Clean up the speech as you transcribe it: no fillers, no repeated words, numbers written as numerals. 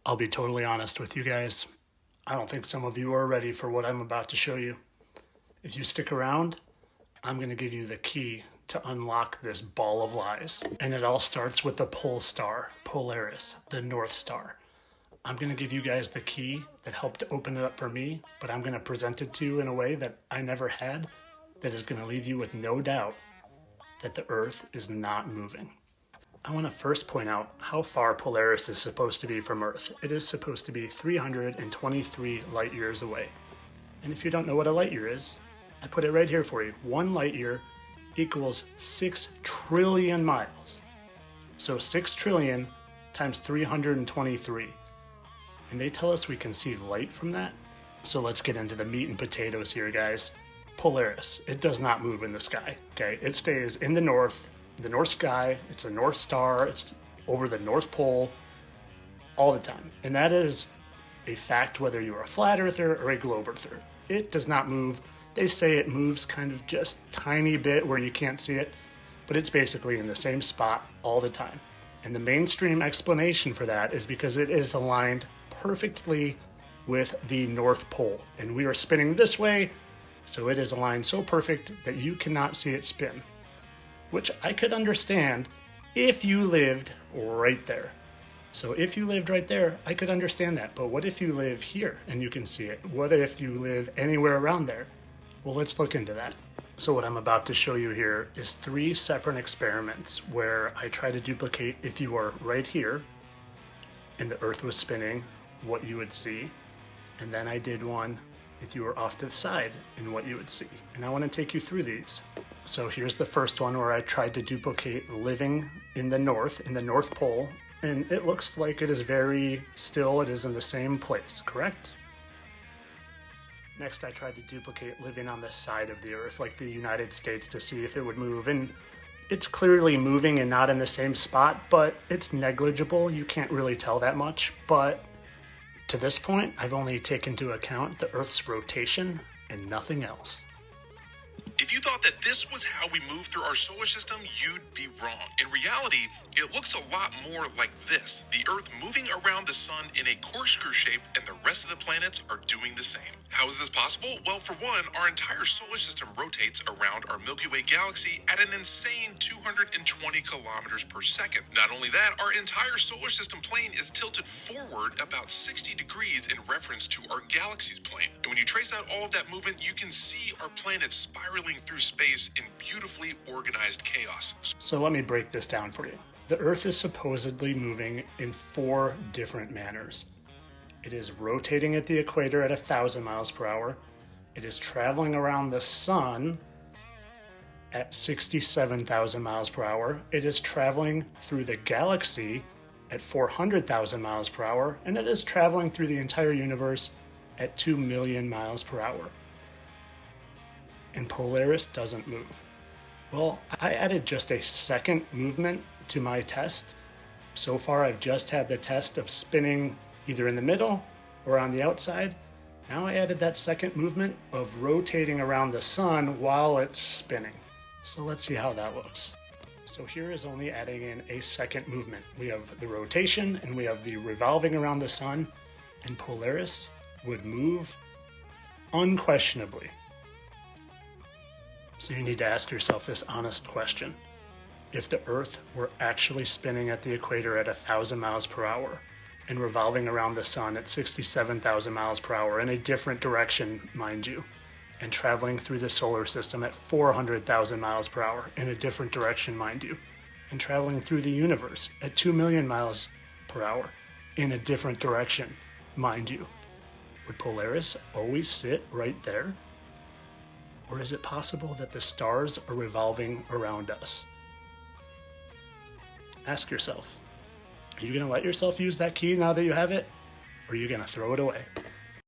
I'll be totally honest with you guys. I don't think some of you are ready for what I'm about to show you. If you stick around, I'm going to give you the key to unlock this ball of lies. And it all starts with the pole star, Polaris, the North Star. I'm going to give you guys the key that helped to open it up for me, but I'm going to present it to you in a way that I never had, that is going to leave you with no doubt that the Earth is not moving. I want to first point out how far Polaris is supposed to be from Earth. It is supposed to be 323 light years away. And if you don't know what a light year is, I put it right here for you. 1 light year equals 6 trillion miles. So 6 trillion times 323. And they tell us we can see light from that. So let's get into the meat and potatoes here, guys. Polaris, it does not move in the sky, okay? It stays in the north sky. It's a North Star. It's over the North Pole all the time. And that is a fact whether you're a flat earther or a globe earther. It does not move. They say it moves kind of just tiny bit where you can't see it, but it's basically in the same spot all the time. And the mainstream explanation for that is because it is aligned perfectly with the North Pole. And we are spinning this way, so it is aligned so perfect that you cannot see it spin. Which I could understand if you lived right there. So if you lived right there, I could understand that. But what if you live here and you can see it? What if you live anywhere around there? Well, let's look into that. So what I'm about to show you here is 3 separate experiments where I try to duplicate if you are right here and the Earth was spinning, what you would see. And then I did one if you were off to the side and what you would see. And I want to take you through these. So here's the first one where I tried to duplicate living in the North Pole, and it looks like it is very still. It is in the same place, correct? Next, I tried to duplicate living on the side of the Earth, like the United States, to see if it would move. And it's clearly moving and not in the same spot, but it's negligible. You can't really tell that much. But to this point, I've only taken into account the Earth's rotation and nothing else. If you thought that this was how we move through our solar system, you'd be wrong. In reality, it looks a lot more like this. The Earth moving around the sun in a corkscrew shape, and the rest of the planets are doing the same. How is this possible? Well, for one, our entire solar system rotates around our Milky Way galaxy at an insane 220 kilometers per second. Not only that, our entire solar system plane is tilted forward about 60 degrees in reference to our galaxy's plane. And when you trace out all of that movement, you can see our planet spiraling through space in beautifully organized chaos. So let me break this down for you. The Earth is supposedly moving in 4 different manners. It is rotating at the equator at 1,000 miles per hour. It is traveling around the sun at 67,000 miles per hour. It is traveling through the galaxy at 400,000 miles per hour. And it is traveling through the entire universe at 2 million miles per hour. And Polaris doesn't move. Well, I added just a second movement to my test. So far, I've just had the test of spinning either in the middle or on the outside. Now I added that second movement of rotating around the sun while it's spinning. So let's see how that looks. So here is only adding in a second movement. We have the rotation and we have the revolving around the sun, and Polaris would move unquestionably. So you need to ask yourself this honest question. If the Earth were actually spinning at the equator at 1,000 miles per hour and revolving around the sun at 67,000 miles per hour in a different direction, mind you, and traveling through the solar system at 400,000 miles per hour in a different direction, mind you, and traveling through the universe at 2 million miles per hour in a different direction, mind you, would Polaris always sit right there? Or is it possible that the stars are revolving around us? Ask yourself, are you going to let yourself use that key now that you have it? Or are you going to throw it away?